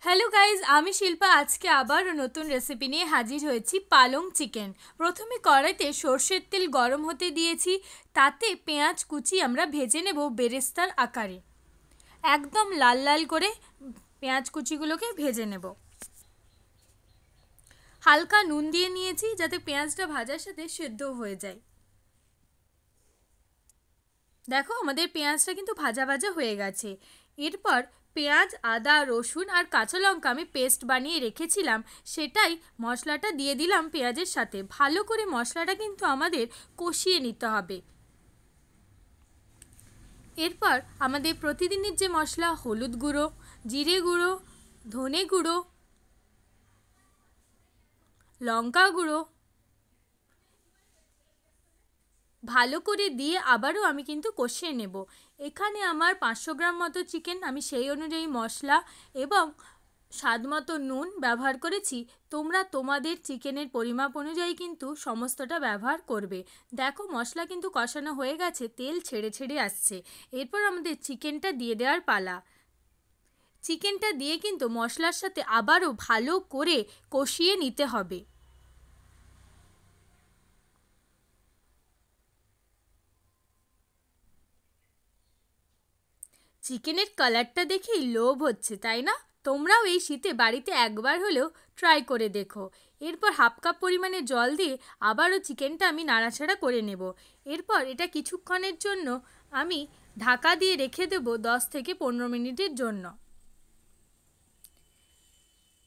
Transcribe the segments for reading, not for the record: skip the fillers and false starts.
Hello guys, আমি শিল্পা আজকে আবার নতুন রেসিপি নিয়ে হাজির হয়েছি। পালং চিকেন। প্রথমে কড়াইতে সর্ষের তেল গরম হতে দিয়েছি। তাতে পেঁয়াজ কুচি আমরা ভেজে নেব বেরেস্তার আকারে। একদম লাল লাল করে পেঁয়াজ কুচিগুলোকে ভেজে নেব। হালকা নুন দিয়ে নিয়েছি যাতে পেঁয়াজটা ভাজার সাথে সেদ্ধ হয়ে যায়। দেখো আমাদের পেঁয়াজটা কিন্তু ভাজা ভাজা হয়ে গেছে। এরপর পেঁয়াজ, আদা, রসুন আর কাঁচা লঙ্কা আমি পেস্ট বানিয়ে রেখেছিলাম, সেটাই মশলাটা দিয়ে দিলাম পেঁয়াজের সাথে। ভালো করে মশলাটা কিন্তু আমাদের কষিয়ে নিতে হবে। এরপর আমাদের প্রতিদিনের যে মশলা, হলুদ গুঁড়ো, জিরে গুঁড়ো, ধনে গুঁড়ো, লঙ্কা গুঁড়ো ভালো করে দিয়ে আবারও আমি কিন্তু কষিয়ে নেব। এখানে আমার 500 গ্রাম মতো চিকেন, আমি সেই অনুযায়ী মশলা এবং স্বাদ মতো নুন ব্যবহার করেছি। তোমরা তোমাদের চিকেনের পরিমাপ অনুযায়ী কিন্তু সমস্তটা ব্যবহার করবে। দেখো মশলা কিন্তু কষানো হয়ে গেছে, তেল ছেড়ে ছেড়ে আসছে। এরপর আমাদের চিকেনটা দিয়ে দেওয়ার পালা। চিকেনটা দিয়ে কিন্তু মশলার সাথে আবারও ভালো করে কষিয়ে নিতে হবে। চিকেনের কালারটা দেখেই লোভ হচ্ছে, তাই না? তোমরাও এই শীতে বাড়িতে একবার হলেও ট্রাই করে দেখো। এরপর হাফ কাপ পরিমাণে জল দিয়ে আবারও চিকেনটা আমি নাড়াচাড়া করে নেব। এরপর এটা কিছুক্ষণের জন্য আমি ঢাকা দিয়ে রেখে দেব 10 থেকে 15 মিনিটের জন্য।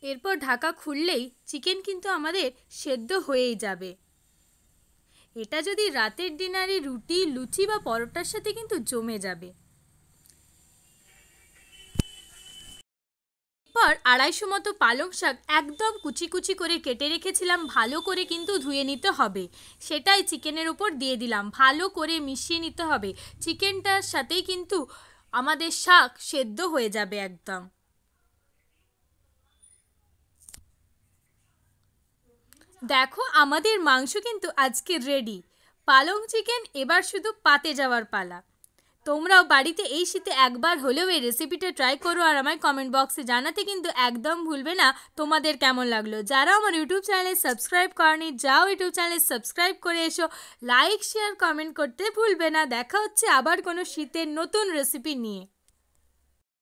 এরপর ঢাকা খুললেই চিকেন কিন্তু আমাদের সেদ্ধ হয়েই যাবে। এটা যদি রাতের ডিনারে রুটি, লুচি বা পরোটার সাথে কিন্তু জমে যাবে। পর 250 মতো পালং শাক একদম কুচি কুচি করে কেটে রেখেছিলাম, ভালো করে কিন্তু ধুয়ে নিতে হবে। সেটাই চিকেনের উপর দিয়ে দিলাম, ভালো করে মিশিয়ে নিতে হবে। চিকেনটার সাথেই কিন্তু আমাদের শাক সেদ্ধ হয়ে যাবে একদম। দেখো আমাদের মাংস কিন্তু আজকে রেডি। পালং চিকেন এবার শুধু পাতে যাওয়ার পালা। তোমরাও বাড়িতে এই শীতে একবার হলেও এই রেসিপিটা ট্রাই করো আর আমায় কমেন্ট বক্সে জানাতে কিন্তু একদম ভুলবে না তোমাদের কেমন লাগলো। যারা আমার ইউটিউব চ্যানেলে সাবস্ক্রাইব করনি, যাও ইউটিউব চ্যানেলে সাবস্ক্রাইব করে এসো। লাইক, শেয়ার, কমেন্ট করতে ভুলবে না। দেখা হচ্ছে আবার কোনো শীতের নতুন রেসিপি নিয়ে।